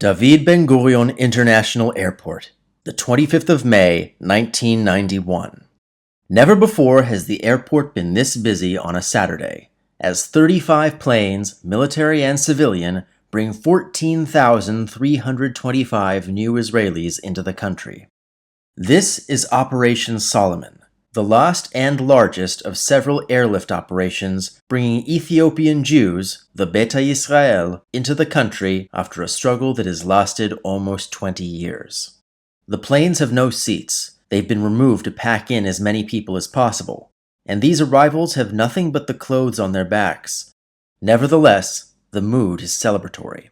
David Ben-Gurion International Airport, the 25th of May, 1991. Never before has the airport been this busy on a Saturday, as 35 planes, military and civilian, bring 14,325 new Israelis into the country. This is Operation Solomon, the last and largest of several airlift operations bringing Ethiopian Jews, the Beta Yisrael, into the country after a struggle that has lasted almost 20 years. The planes have no seats. They've been removed to pack in as many people as possible, and these arrivals have nothing but the clothes on their backs. Nevertheless, the mood is celebratory.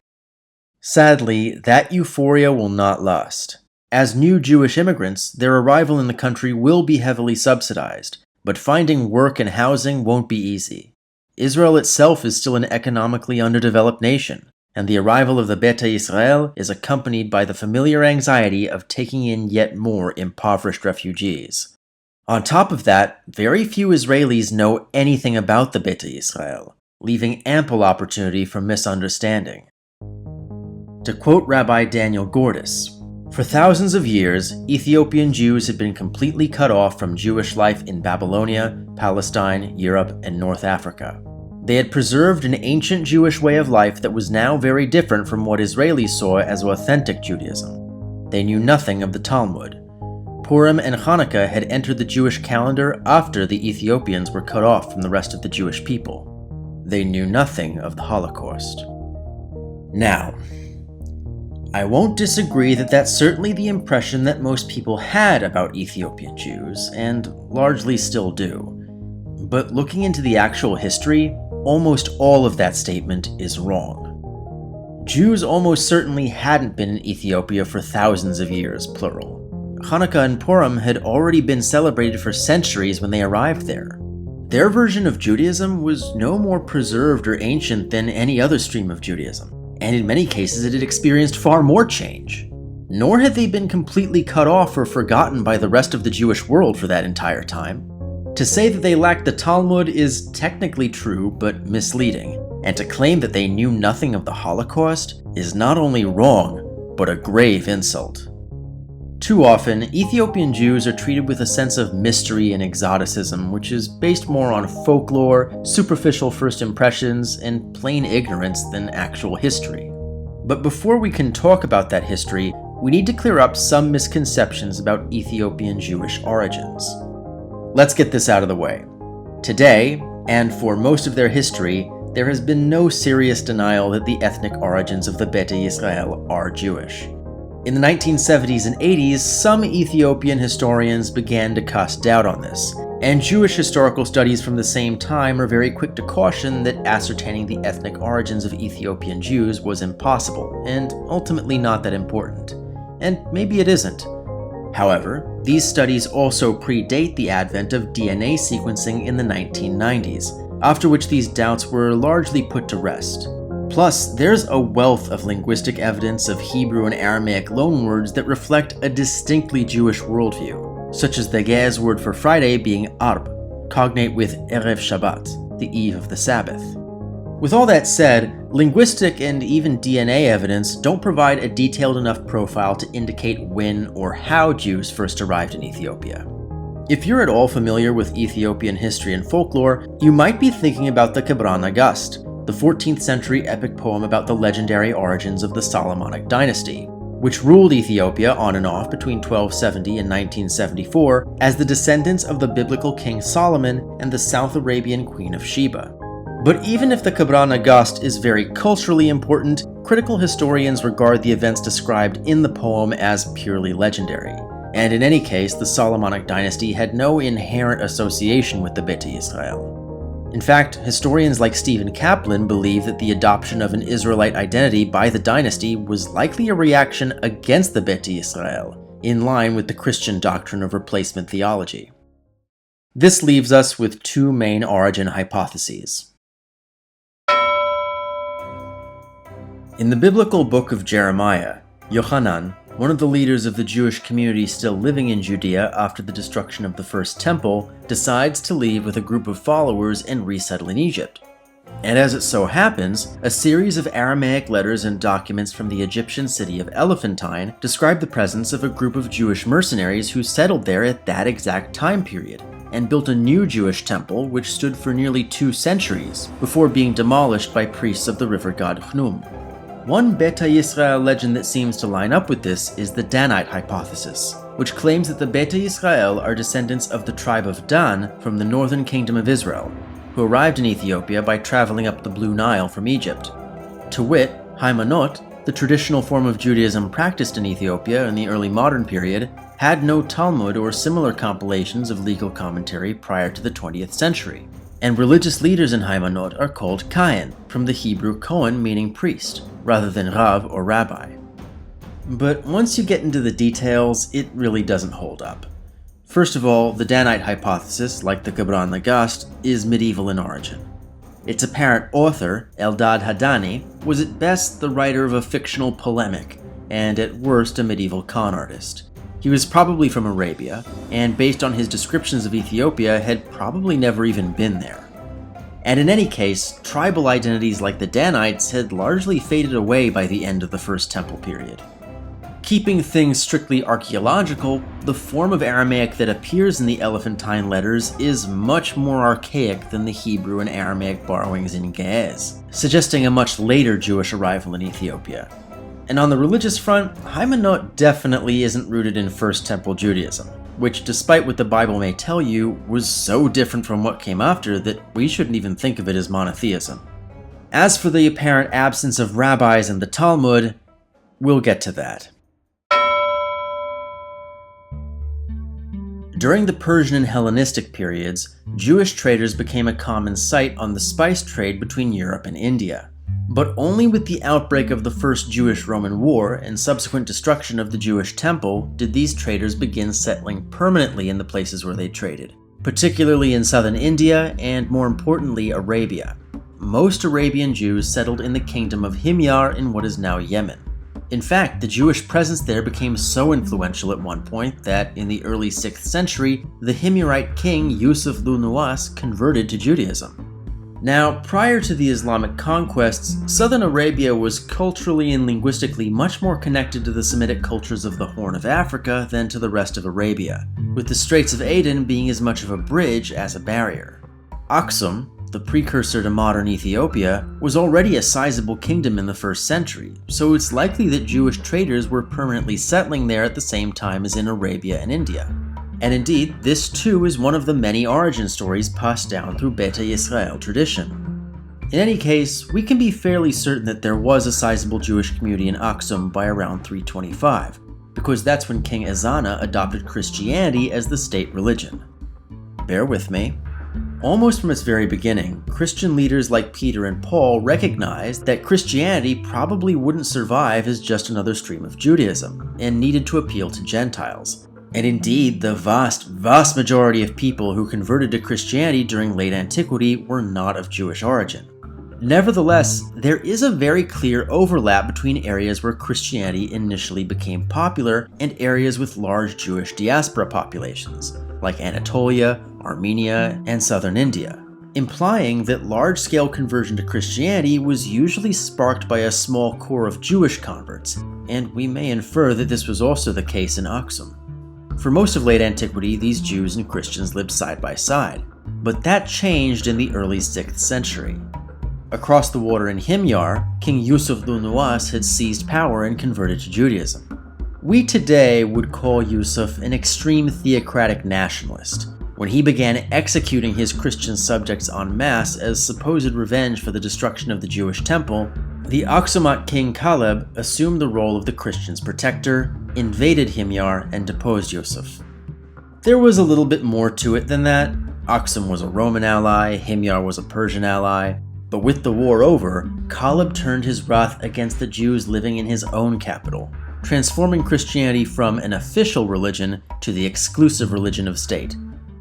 Sadly, that euphoria will not last. As new Jewish immigrants, their arrival in the country will be heavily subsidized, but finding work and housing won't be easy. Israel itself is still an economically underdeveloped nation, and the arrival of the Beta Yisrael is accompanied by the familiar anxiety of taking in yet more impoverished refugees. On top of that, very few Israelis know anything about the Beta Yisrael, leaving ample opportunity for misunderstanding. To quote Rabbi Daniel Gordis, "For thousands of years, Ethiopian Jews had been completely cut off from Jewish life in Babylonia, Palestine, Europe, and North Africa. They had preserved an ancient Jewish way of life that was now very different from what Israelis saw as authentic Judaism. They knew nothing of the Talmud. Purim and Hanukkah had entered the Jewish calendar after the Ethiopians were cut off from the rest of the Jewish people. They knew nothing of the Holocaust." Now, I won't disagree that that's certainly the impression that most people had about Ethiopian Jews, and largely still do. But looking into the actual history, almost all of that statement is wrong. Jews almost certainly hadn't been in Ethiopia for thousands of years, plural. Hanukkah and Purim had already been celebrated for centuries when they arrived there. Their version of Judaism was no more preserved or ancient than any other stream of Judaism, and in many cases it had experienced far more change. Nor had they been completely cut off or forgotten by the rest of the Jewish world for that entire time. To say that they lacked the Talmud is technically true, but misleading, and to claim that they knew nothing of the Holocaust is not only wrong, but a grave insult. Too often, Ethiopian Jews are treated with a sense of mystery and exoticism, which is based more on folklore, superficial first impressions, and plain ignorance than actual history. But before we can talk about that history, we need to clear up some misconceptions about Ethiopian Jewish origins. Let's get this out of the way. Today, and for most of their history, there has been no serious denial that the ethnic origins of the Beta Yisrael are Jewish. In the 1970s and 80s, some Ethiopian historians began to cast doubt on this, and Jewish historical studies from the same time are very quick to caution that ascertaining the ethnic origins of Ethiopian Jews was impossible, and ultimately not that important. And maybe it isn't. However, these studies also predate the advent of DNA sequencing in the 1990s, after which these doubts were largely put to rest. Plus, there's a wealth of linguistic evidence of Hebrew and Aramaic loanwords that reflect a distinctly Jewish worldview, such as the Ge'ez word for Friday being Arb, cognate with Erev Shabbat, the eve of the Sabbath. With all that said, linguistic and even DNA evidence don't provide a detailed enough profile to indicate when or how Jews first arrived in Ethiopia. If you're at all familiar with Ethiopian history and folklore, you might be thinking about the Kebra Nagast, the 14th century epic poem about the legendary origins of the Solomonic dynasty, which ruled Ethiopia on and off between 1270 and 1974 as the descendants of the biblical King Solomon and the South Arabian Queen of Sheba. But even if the Kebra Nagast is very culturally important, critical historians regard the events described in the poem as purely legendary. And in any case, the Solomonic dynasty had no inherent association with the Beta Yisrael. In fact, historians like Stephen Kaplan believe that the adoption of an Israelite identity by the dynasty was likely a reaction against the Beta Yisrael, in line with the Christian doctrine of replacement theology. This leaves us with two main origin hypotheses. In the biblical book of Jeremiah, Yochanan, one of the leaders of the Jewish community still living in Judea after the destruction of the First Temple, decides to leave with a group of followers and resettle in Egypt. And as it so happens, a series of Aramaic letters and documents from the Egyptian city of Elephantine describe the presence of a group of Jewish mercenaries who settled there at that exact time period, and built a new Jewish temple which stood for nearly 2 centuries before being demolished by priests of the river god Chnum. One Beta Yisrael legend that seems to line up with this is the Danite hypothesis, which claims that the Beta Yisrael are descendants of the tribe of Dan from the northern kingdom of Israel, who arrived in Ethiopia by traveling up the Blue Nile from Egypt. To wit, Haymanot, the traditional form of Judaism practiced in Ethiopia in the early modern period, had no Talmud or similar compilations of legal commentary prior to the 20th century, and religious leaders in Haymanot are called Kayan, from the Hebrew Kohen meaning priest, rather than Rav or rabbi. But once you get into the details, it really doesn't hold up. First of all, the Danite hypothesis, like the Gebra Nagast, is medieval in origin. Its apparent author, Eldad Hadani, was at best the writer of a fictional polemic, and at worst a medieval con artist. He was probably from Arabia, and based on his descriptions of Ethiopia, had probably never even been there. And in any case, tribal identities like the Danites had largely faded away by the end of the First Temple period. Keeping things strictly archaeological, the form of Aramaic that appears in the Elephantine letters is much more archaic than the Hebrew and Aramaic borrowings in Ge'ez, suggesting a much later Jewish arrival in Ethiopia. And on the religious front, Haymanot definitely isn't rooted in First Temple Judaism, which, despite what the Bible may tell you, was so different from what came after that we shouldn't even think of it as monotheism. As for the apparent absence of rabbis in the Talmud, we'll get to that. During the Persian and Hellenistic periods, Jewish traders became a common sight on the spice trade between Europe and India. But only with the outbreak of the First Jewish-Roman War and subsequent destruction of the Jewish temple did these traders begin settling permanently in the places where they traded, particularly in southern India and, more importantly, Arabia. Most Arabian Jews settled in the kingdom of Himyar in what is now Yemen. In fact, the Jewish presence there became so influential at one point that, in the early 6th century, the Himyarite king Yusuf Dhu Nuwas converted to Judaism. Now, prior to the Islamic conquests, southern Arabia was culturally and linguistically much more connected to the Semitic cultures of the Horn of Africa than to the rest of Arabia, with the Straits of Aden being as much of a bridge as a barrier. Aksum, the precursor to modern Ethiopia, was already a sizable kingdom in the 1st century, so it's likely that Jewish traders were permanently settling there at the same time as in Arabia and India. And indeed, this too is one of the many origin stories passed down through Beta Yisrael tradition. In any case, we can be fairly certain that there was a sizable Jewish community in Aksum by around 325, because that's when King Ezana adopted Christianity as the state religion. Bear with me. Almost from its very beginning, Christian leaders like Peter and Paul recognized that Christianity probably wouldn't survive as just another stream of Judaism, and needed to appeal to Gentiles. And indeed, the vast majority of people who converted to Christianity during late antiquity were not of Jewish origin. Nevertheless, there is a very clear overlap between areas where Christianity initially became popular and areas with large Jewish diaspora populations, like Anatolia, Armenia, and southern India, implying that large-scale conversion to Christianity was usually sparked by a small core of Jewish converts, and we may infer that this was also the case in Aksum. For most of late antiquity, these Jews and Christians lived side by side, but that changed in the early 6th century. Across the water in Himyar, King Yusuf Dhu Nuwas had seized power and converted to Judaism. We today would call Yusuf an extreme theocratic nationalist, when he began executing his Christian subjects en masse as supposed revenge for the destruction of the Jewish temple. The Aksumite king Caleb assumed the role of the Christians' protector, invaded Himyar, and deposed Yusuf. There was a little bit more to it than that. Aksum was a Roman ally, Himyar was a Persian ally, but with the war over, Caleb turned his wrath against the Jews living in his own capital, transforming Christianity from an official religion to the exclusive religion of state,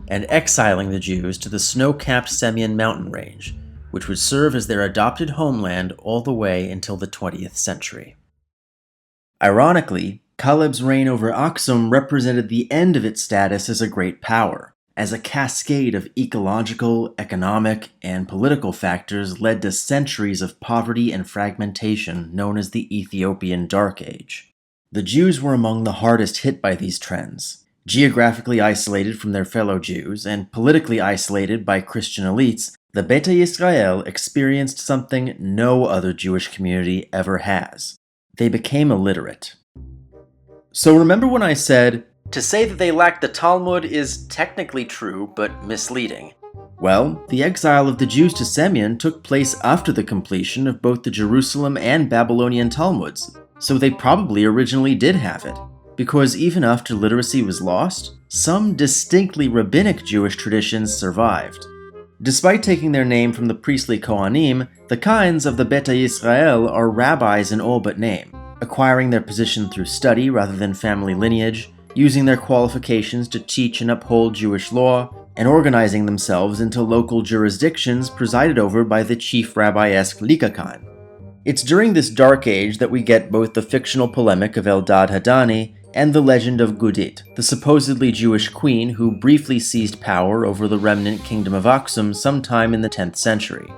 and exiling the Jews to the snow-capped Semyon mountain range, which would serve as their adopted homeland all the way until the 20th century. Ironically, Caleb's reign over Aksum represented the end of its status as a great power, as a cascade of ecological, economic, and political factors led to centuries of poverty and fragmentation known as the Ethiopian Dark Age. The Jews were among the hardest hit by these trends. Geographically isolated from their fellow Jews and politically isolated by Christian elites, the Beta Yisrael experienced something no other Jewish community ever has. They became illiterate. So remember when I said, to say that they lacked the Talmud is technically true, but misleading. Well, the exile of the Jews to Semyon took place after the completion of both the Jerusalem and Babylonian Talmuds, so they probably originally did have it. Because even after literacy was lost, some distinctly rabbinic Jewish traditions survived. Despite taking their name from the priestly Kohanim, the Kains of the Beta Yisrael are rabbis in all but name, acquiring their position through study rather than family lineage, using their qualifications to teach and uphold Jewish law, and organizing themselves into local jurisdictions presided over by the chief rabbi-esque Likakan. It's during this dark age that we get both the fictional polemic of Eldad Hadani and the legend of Gudit, the supposedly Jewish queen who briefly seized power over the remnant kingdom of Aksum sometime in the 10th century.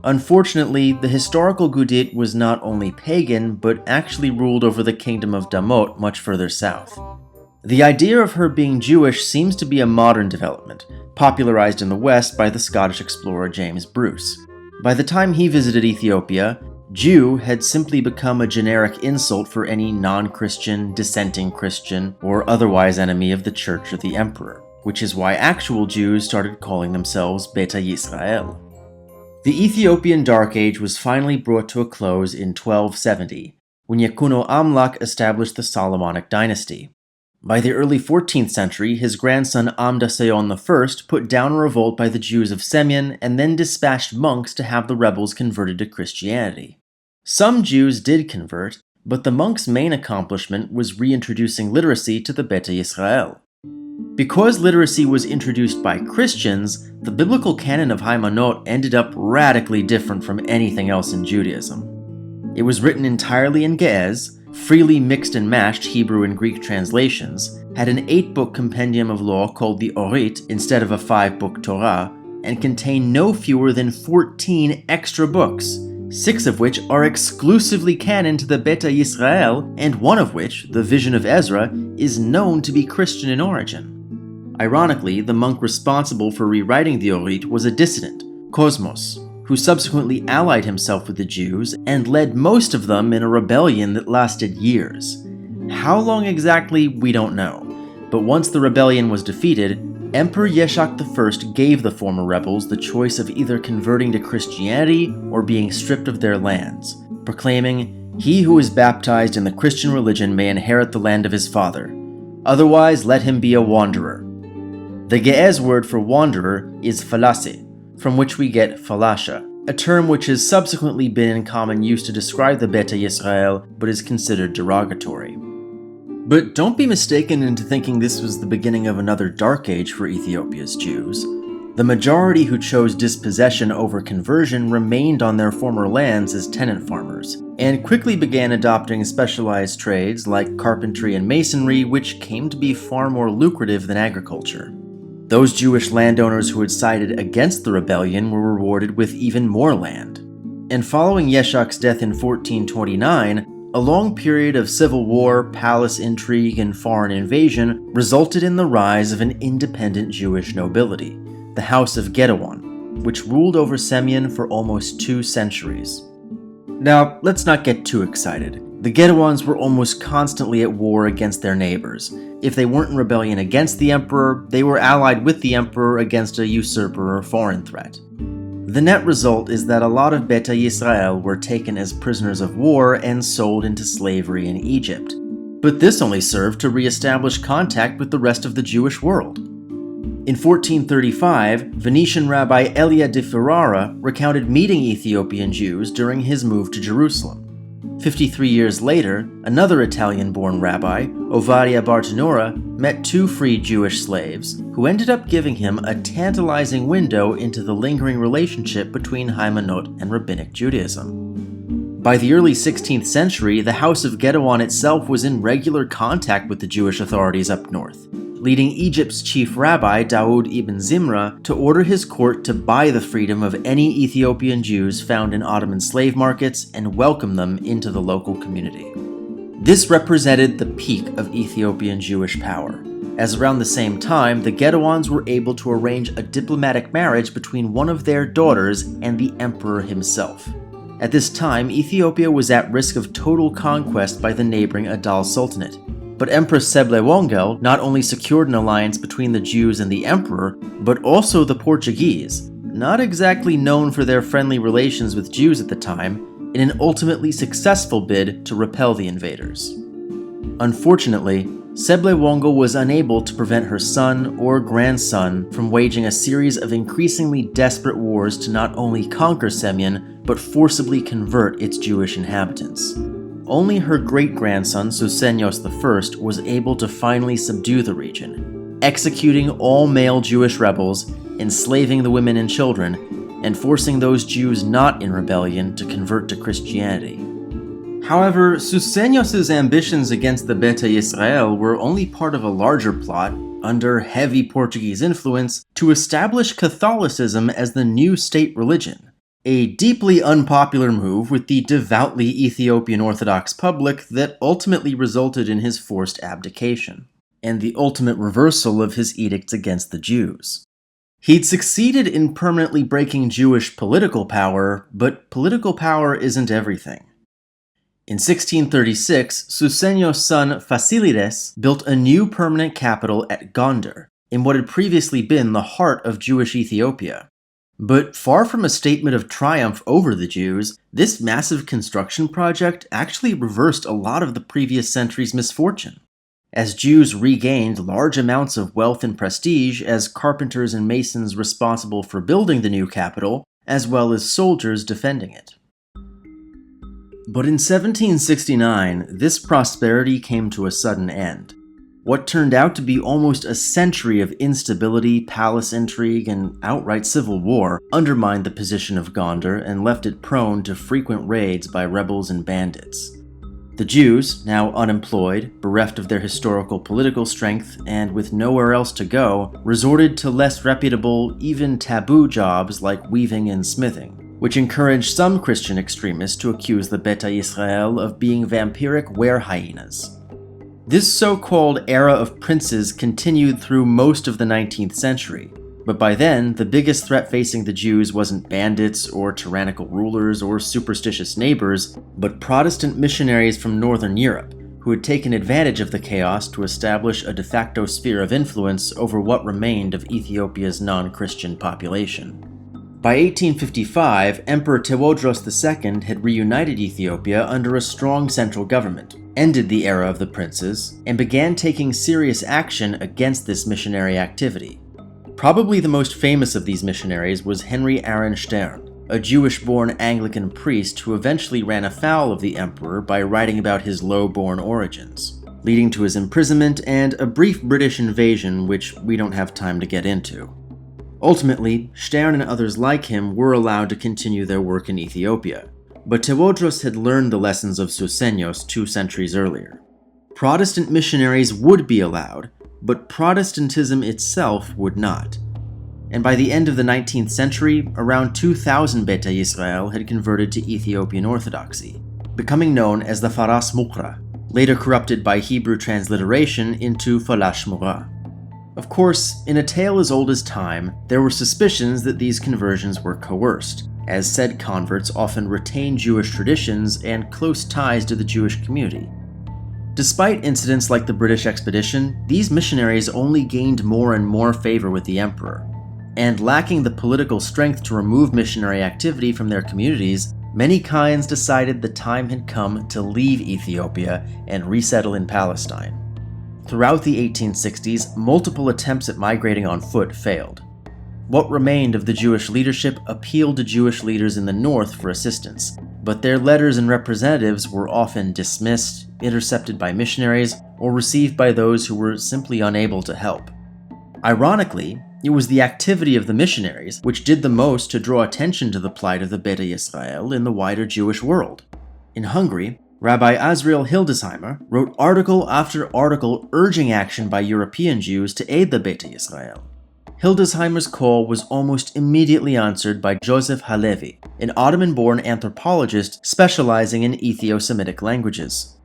Unfortunately, the historical Gudit was not only pagan, but actually ruled over the kingdom of Damot much further south. The idea of her being Jewish seems to be a modern development, popularized in the West by the Scottish explorer James Bruce. By the time he visited Ethiopia, Jew had simply become a generic insult for any non-Christian, dissenting Christian, or otherwise enemy of the church or the emperor, which is why actual Jews started calling themselves Beta Yisrael. The Ethiopian Dark Age was finally brought to a close in 1270, when Yakuno Amlak established the Solomonic dynasty. By the early 14th century, his grandson Amdaseon I put down a revolt by the Jews of Semyon and then dispatched monks to have the rebels converted to Christianity. Some Jews did convert, but the monks' main accomplishment was reintroducing literacy to the Beta Yisrael. Because literacy was introduced by Christians, the biblical canon of Haymanot ended up radically different from anything else in Judaism. It was written entirely in Ge'ez, freely mixed and matched Hebrew and Greek translations, had an 8-book compendium of law called the Orit instead of a 5-book Torah, and contained no fewer than 14 extra books, 6 of which are exclusively canon to the Beta Yisrael, and one of which, the Vision of Ezra, is known to be Christian in origin. Ironically, the monk responsible for rewriting the Orit was a dissident, Cosmos, who subsequently allied himself with the Jews and led most of them in a rebellion that lasted years. How long exactly, we don't know, but once the rebellion was defeated, Emperor Yeshak I gave the former rebels the choice of either converting to Christianity or being stripped of their lands, proclaiming, "He who is baptized in the Christian religion may inherit the land of his father. Otherwise, let him be a wanderer." The Ge'ez word for wanderer is falase, from which we get falasha, a term which has subsequently been in common use to describe the Beta Yisrael, but is considered derogatory. But don't be mistaken into thinking this was the beginning of another dark age for Ethiopia's Jews. The majority who chose dispossession over conversion remained on their former lands as tenant farmers, and quickly began adopting specialized trades like carpentry and masonry, which came to be far more lucrative than agriculture. Those Jewish landowners who had sided against the rebellion were rewarded with even more land. And following Yeshak's death in 1429, a long period of civil war, palace intrigue, and foreign invasion resulted in the rise of an independent Jewish nobility, the House of Gedewon, which ruled over Semyon for almost 2 centuries. Now, let's not get too excited. The Gedewons were almost constantly at war against their neighbors. If they weren't in rebellion against the emperor, they were allied with the emperor against a usurper or foreign threat. The net result is that a lot of Beta Yisrael were taken as prisoners of war and sold into slavery in Egypt. But this only served to re-establish contact with the rest of the Jewish world. In 1435, Venetian Rabbi Elia de Ferrara recounted meeting Ethiopian Jews during his move to Jerusalem. 53 years later, another Italian-born rabbi, Ovadia Bartonura, met 2 free Jewish slaves who ended up giving him a tantalizing window into the lingering relationship between Haymanot and Rabbinic Judaism. By the early 16th century, the House of Gedewon itself was in regular contact with the Jewish authorities up north, leading Egypt's chief rabbi Daoud ibn Zimra to order his court to buy the freedom of any Ethiopian Jews found in Ottoman slave markets and welcome them into the local community. This represented the peak of Ethiopian Jewish power, as around the same time the Gedouans were able to arrange a diplomatic marriage between one of their daughters and the emperor himself. At this time, Ethiopia was at risk of total conquest by the neighboring Adal Sultanate, but Empress Seble Wongel not only secured an alliance between the Jews and the emperor, but also the Portuguese, not exactly known for their friendly relations with Jews at the time, in an ultimately successful bid to repel the invaders. Unfortunately, Seble Wongel was unable to prevent her son or grandson from waging a series of increasingly desperate wars to not only conquer Semyon, but forcibly convert its Jewish inhabitants. Only her great-grandson Susenyos I was able to finally subdue the region, executing all male Jewish rebels, enslaving the women and children, and forcing those Jews not in rebellion to convert to Christianity. However, Susenyos' ambitions against the Beta Yisrael were only part of a larger plot, under heavy Portuguese influence, to establish Catholicism as the new state religion. A deeply unpopular move with the devoutly Ethiopian Orthodox public that ultimately resulted in his forced abdication, and the ultimate reversal of his edicts against the Jews. He'd succeeded in permanently breaking Jewish political power, but political power isn't everything. In 1636, Susenyos' son Fasilides built a new permanent capital at Gondar, in what had previously been the heart of Jewish Ethiopia. But far from a statement of triumph over the Jews, this massive construction project actually reversed a lot of the previous century's misfortune, as Jews regained large amounts of wealth and prestige as carpenters and masons responsible for building the new capital, as well as soldiers defending it. But in 1769, this prosperity came to a sudden end. What turned out to be almost a century of instability, palace intrigue, and outright civil war undermined the position of Gondar and left it prone to frequent raids by rebels and bandits. The Jews, now unemployed, bereft of their historical political strength, and with nowhere else to go, resorted to less reputable, even taboo jobs like weaving and smithing, which encouraged some Christian extremists to accuse the Beta Yisrael of being vampiric were-hyenas. This so-called era of princes continued through most of the 19th century, but by then, the biggest threat facing the Jews wasn't bandits or tyrannical rulers or superstitious neighbors, but Protestant missionaries from Northern Europe, who had taken advantage of the chaos to establish a de facto sphere of influence over what remained of Ethiopia's non-Christian population. By 1855, Emperor Tewodros II had reunited Ethiopia under a strong central government, ended the era of the princes, and began taking serious action against this missionary activity. Probably the most famous of these missionaries was Henry Aaron Stern, a Jewish-born Anglican priest who eventually ran afoul of the emperor by writing about his low-born origins, leading to his imprisonment and a brief British invasion which we don't have time to get into. Ultimately, Stern and others like him were allowed to continue their work in Ethiopia, but Tewodros had learned the lessons of Susenyos 2 centuries earlier. Protestant missionaries would be allowed, but Protestantism itself would not. And by the end of the 19th century, around 2,000 Beta Yisrael had converted to Ethiopian Orthodoxy, becoming known as the Faras Mukra, later corrupted by Hebrew transliteration into Falash Mura. Of course, in a tale as old as time, there were suspicions that these conversions were coerced, as said converts often retained Jewish traditions and close ties to the Jewish community. Despite incidents like the British expedition, these missionaries only gained more and more favor with the emperor. And lacking the political strength to remove missionary activity from their communities, many Kayyans decided the time had come to leave Ethiopia and resettle in Palestine. Throughout the 1860s, multiple attempts at migrating on foot failed. What remained of the Jewish leadership appealed to Jewish leaders in the north for assistance, but their letters and representatives were often dismissed, intercepted by missionaries, or received by those who were simply unable to help. Ironically, it was the activity of the missionaries which did the most to draw attention to the plight of the Beta Yisrael in the wider Jewish world. In Hungary, Rabbi Azriel Hildesheimer wrote article after article urging action by European Jews to aid the Beta Yisrael. Hildesheimer's call was almost immediately answered by Joseph Halevi, an Ottoman-born anthropologist specializing in Ethio-Semitic languages.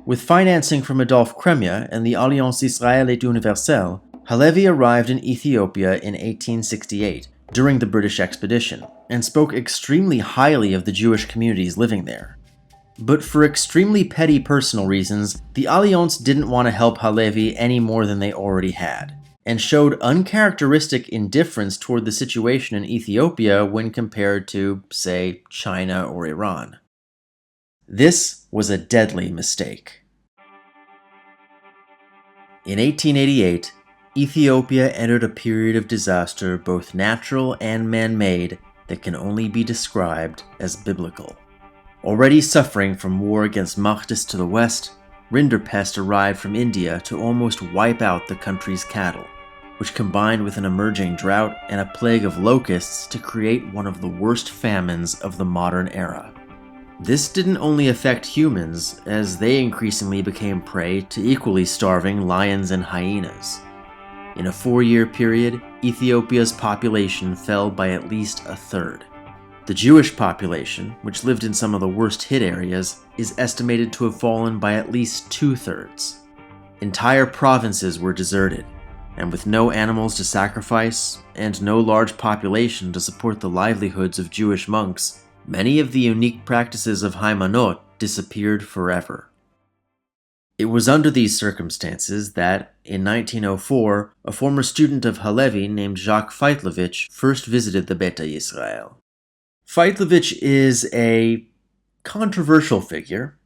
With financing from Adolphe Kremia and the Alliance Israélite Universelle, Halevi arrived in Ethiopia in 1868 during the British expedition and spoke extremely highly of the Jewish communities living there. But for extremely petty personal reasons, the Alliance didn't want to help Halevi any more than they already had, and showed uncharacteristic indifference toward the situation in Ethiopia when compared to, say, China or Iran. This was a deadly mistake. In 1888, Ethiopia entered a period of disaster, both natural and man-made, that can only be described as biblical. Already suffering from war against Makhdis to the west, Rinderpest arrived from India to almost wipe out the country's cattle, which combined with an emerging drought and a plague of locusts to create one of the worst famines of the modern era. This didn't only affect humans, as they increasingly became prey to equally starving lions and hyenas. In a 4-year period, Ethiopia's population fell by at least a third. The Jewish population, which lived in some of the worst hit areas, is estimated to have fallen by at least 2/3. Entire provinces were deserted, and with no animals to sacrifice and no large population to support the livelihoods of Jewish monks, many of the unique practices of Haymanot disappeared forever. It was under these circumstances that, in 1904, a former student of Halevi named Jacques Feitlovich first visited the Beta Yisrael. Feitlovich is a controversial figure.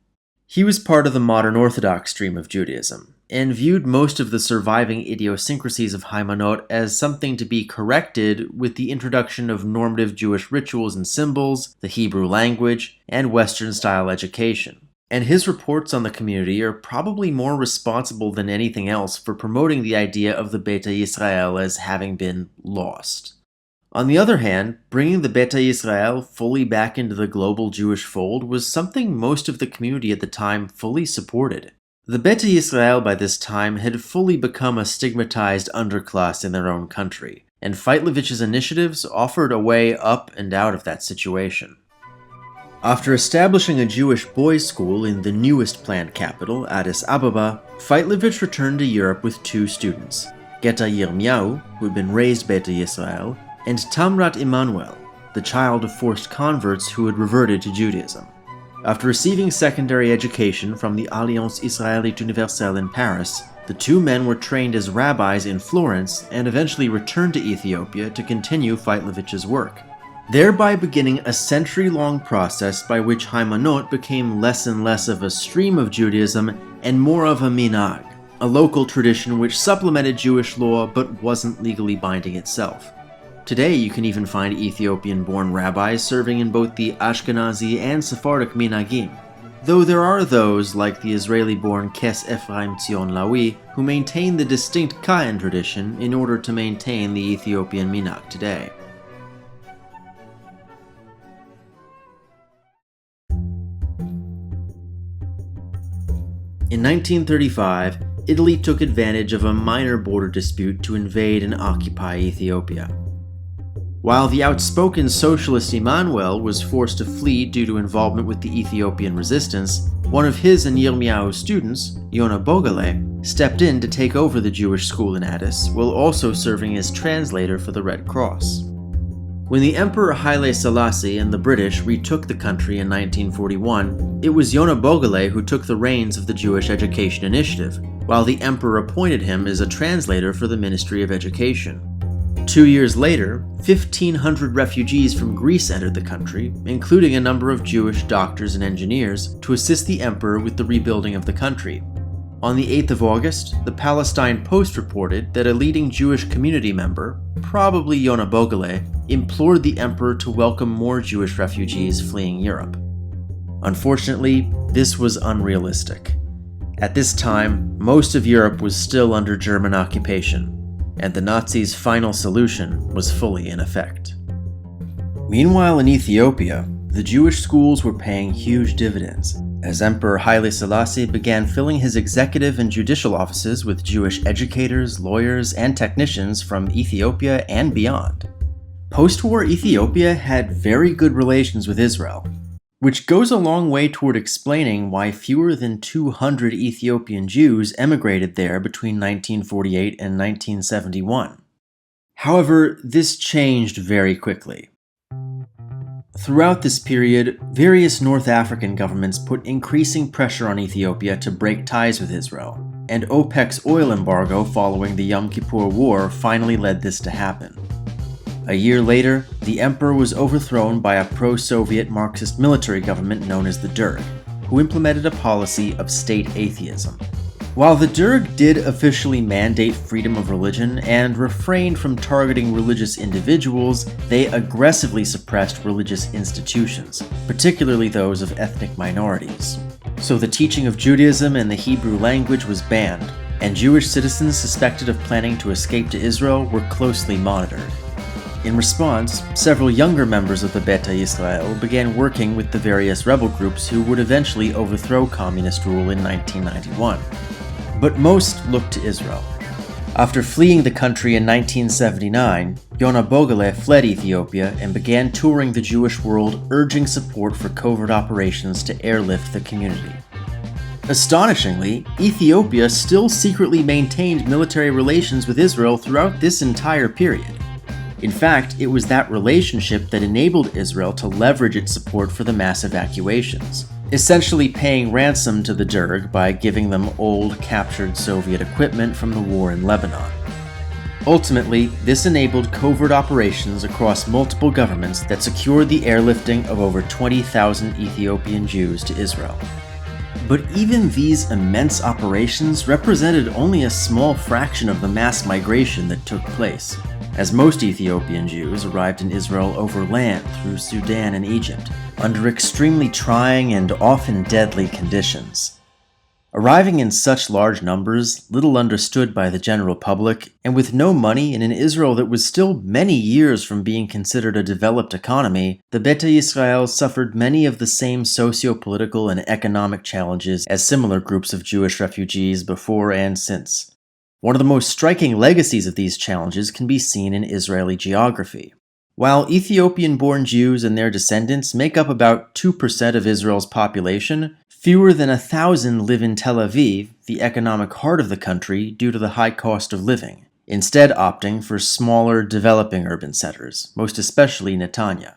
He was part of the modern Orthodox stream of Judaism, and viewed most of the surviving idiosyncrasies of Haymanot as something to be corrected with the introduction of normative Jewish rituals and symbols, the Hebrew language, and Western-style education. And his reports on the community are probably more responsible than anything else for promoting the idea of the Beta Yisrael as having been lost. On the other hand, bringing the Beta Yisrael fully back into the global Jewish fold was something most of the community at the time fully supported. The Beta Yisrael by this time had fully become a stigmatized underclass in their own country, and Feitlovich's initiatives offered a way up and out of that situation. After establishing a Jewish boys' school in the newest planned capital, Addis Ababa, Feitlovich returned to Europe with 2 students, Geta Yirmiyahu, who had been raised Beta Yisrael, and Tamrat Emanuel, the child of forced converts who had reverted to Judaism. After receiving secondary education from the Alliance Israélite Universelle in Paris, the 2 men were trained as rabbis in Florence and eventually returned to Ethiopia to continue Feitlovich's work, thereby beginning a century-long process by which Haymanot became less and less of a stream of Judaism and more of a minhag, a local tradition which supplemented Jewish law but wasn't legally binding itself. Today, you can even find Ethiopian-born rabbis serving in both the Ashkenazi and Sephardic minhagim, though there are those, like the Israeli-born Kes Ephraim Tzion Lawi, who maintain the distinct Kahan tradition in order to maintain the Ethiopian minhag today. In 1935, Italy took advantage of a minor border dispute to invade and occupy Ethiopia. While the outspoken socialist Emanuel was forced to flee due to involvement with the Ethiopian resistance, one of his and Yirmiyahu's students, Yona Bogale, stepped in to take over the Jewish school in Addis, while also serving as translator for the Red Cross. When the Emperor Haile Selassie and the British retook the country in 1941, it was Yona Bogale who took the reins of the Jewish Education Initiative, while the Emperor appointed him as a translator for the Ministry of Education. 2 years later, 1,500 refugees from Greece entered the country, including a number of Jewish doctors and engineers, to assist the emperor with the rebuilding of the country. On the 8th of August, the Palestine Post reported that a leading Jewish community member, probably Yona Bogale, implored the emperor to welcome more Jewish refugees fleeing Europe. Unfortunately, this was unrealistic. At this time, most of Europe was still under German occupation, and the Nazis' final solution was fully in effect. Meanwhile, in Ethiopia, the Jewish schools were paying huge dividends, as Emperor Haile Selassie began filling his executive and judicial offices with Jewish educators, lawyers, and technicians from Ethiopia and beyond. Post-war Ethiopia had very good relations with Israel, which goes a long way toward explaining why fewer than 200 Ethiopian Jews emigrated there between 1948 and 1971. However, this changed very quickly. Throughout this period, various North African governments put increasing pressure on Ethiopia to break ties with Israel, and OPEC's oil embargo following the Yom Kippur War finally led this to happen. A year later, the emperor was overthrown by a pro-Soviet Marxist military government known as the Derg, who implemented a policy of state atheism. While the Derg did officially mandate freedom of religion and refrained from targeting religious individuals, they aggressively suppressed religious institutions, particularly those of ethnic minorities. So the teaching of Judaism and the Hebrew language was banned, and Jewish citizens suspected of planning to escape to Israel were closely monitored. In response, several younger members of the Beta Israel began working with the various rebel groups who would eventually overthrow communist rule in 1991. But most looked to Israel. After fleeing the country in 1979, Yonah Bogalle fled Ethiopia and began touring the Jewish world, urging support for covert operations to airlift the community. Astonishingly, Ethiopia still secretly maintained military relations with Israel throughout this entire period. In fact, it was that relationship that enabled Israel to leverage its support for the mass evacuations, essentially paying ransom to the Derg by giving them old, captured Soviet equipment from the war in Lebanon. Ultimately, this enabled covert operations across multiple governments that secured the airlifting of over 20,000 Ethiopian Jews to Israel. But even these immense operations represented only a small fraction of the mass migration that took place, as most Ethiopian Jews arrived in Israel over land through Sudan and Egypt, under extremely trying and often deadly conditions. Arriving in such large numbers, little understood by the general public, and with no money in an Israel that was still many years from being considered a developed economy, the Beta Yisrael suffered many of the same socio-political and economic challenges as similar groups of Jewish refugees before and since. One of the most striking legacies of these challenges can be seen in Israeli geography. While Ethiopian-born Jews and their descendants make up about 2% of Israel's population, fewer than 1,000 live in Tel Aviv, the economic heart of the country, due to the high cost of living, instead opting for smaller, developing urban centers, most especially Netanya.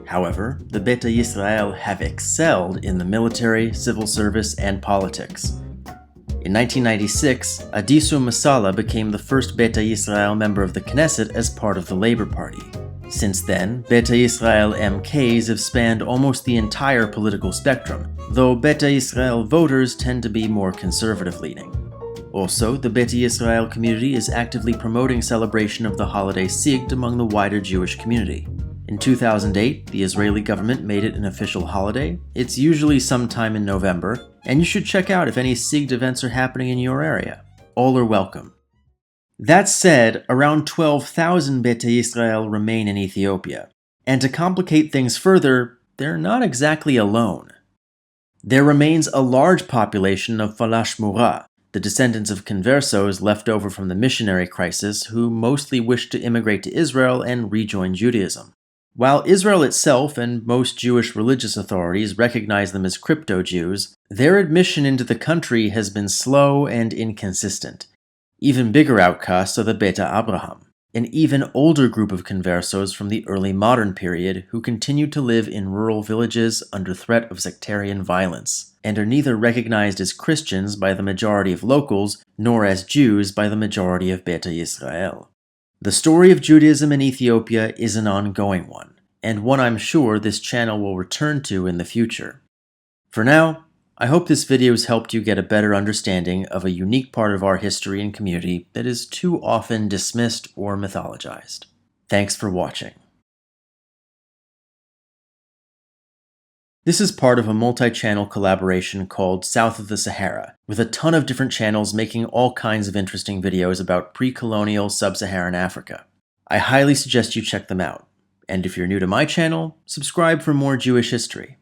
However, the Beta Yisrael have excelled in the military, civil service, and politics. In 1996, Adisu Masala became the first Beta Yisrael member of the Knesset as part of the Labour Party. Since then, Beta Yisrael MKs have spanned almost the entire political spectrum, though Beta Yisrael voters tend to be more conservative-leaning. Also, the Beta Yisrael community is actively promoting celebration of the holiday Sigd among the wider Jewish community. In 2008, the Israeli government made it an official holiday. It's usually sometime in November, and you should check out if any Sigd events are happening in your area. All are welcome. That said, around 12,000 Beta Yisrael remain in Ethiopia, and to complicate things further, they're not exactly alone. There remains a large population of Falash Mura, the descendants of conversos left over from the missionary crisis who mostly wished to immigrate to Israel and rejoin Judaism. While Israel itself and most Jewish religious authorities recognize them as crypto-Jews, their admission into the country has been slow and inconsistent. Even bigger outcasts are the Beta Abraham, an even older group of conversos from the early modern period who continue to live in rural villages under threat of sectarian violence, and are neither recognized as Christians by the majority of locals nor as Jews by the majority of Beta Yisrael. The story of Judaism in Ethiopia is an ongoing one, and one I'm sure this channel will return to in the future. For now, I hope this video has helped you get a better understanding of a unique part of our history and community that is too often dismissed or mythologized. Thanks for watching. This is part of a multi-channel collaboration called South of the Sahara, with a ton of different channels making all kinds of interesting videos about pre-colonial sub-Saharan Africa. I highly suggest you check them out. And if you're new to my channel, subscribe for more Jewish history.